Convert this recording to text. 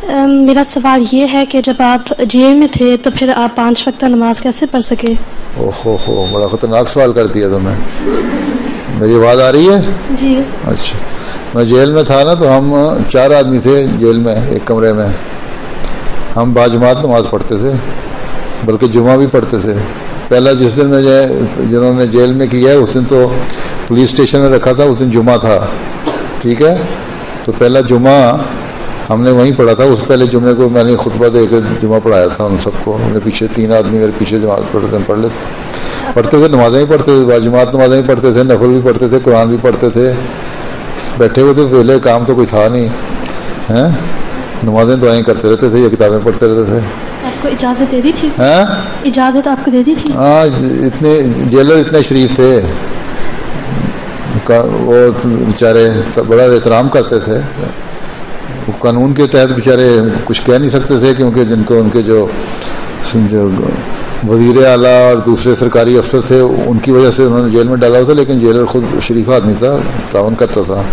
मेरा सवाल ये है कि जब आप जेल में थे तो फिर आप 5 वक्त नमाज कैसे पढ़ सके? ओहो हो, बड़ा ख़तरनाक सवाल कर दिया तुमने। मेरी आवाज़ आ रही है? जी। अच्छा, मैं जेल में था ना, तो हम 4 आदमी थे जेल में, एक कमरे में। हम बाजमात नमाज़ पढ़ते थे, बल्कि जुमा भी पढ़ते थे। पहला जिस दिन में जिन्होंने जेल में किया है, उस दिन तो पुलिस स्टेशन में रखा था, उस दिन जुमा था, ठीक है। तो पहला जुमा हमने वहीं पढ़ा था। उस पहले जुमे को मैंने खुतबा दे के जुमा पढ़ाया था उन सबको। मेरे पीछे 3 आदमी मेरे पीछे जमात पढ़ते थे, नमाज़ें भी पढ़ते थे, बाजमात नमाज़ें भी पढ़ते थे, नफल भी पढ़ते थे, कुरान भी पढ़ते थे। बैठे हुए थे, पहले काम तो कोई था नहीं, हैं, नमाज़ें दुआएं करते रहते थे या किताबें पढ़ते रहते थे। आपको इजाज़त दे दी थी? हैं? इजाज़त आपको दे दी थी? हाँ, इतने जेलर इतने शरीफ थे, वो बेचारे बड़ा एहतराम करते थे। वो कानून के तहत बेचारे कुछ कह नहीं सकते थे, क्योंकि जिनको उनके जो वज़ीर आला और दूसरे सरकारी अफसर थे, उनकी वजह से उन्होंने जेल में डाला था। लेकिन जेलर खुद शरीफ आदमी था, ताउन करता था।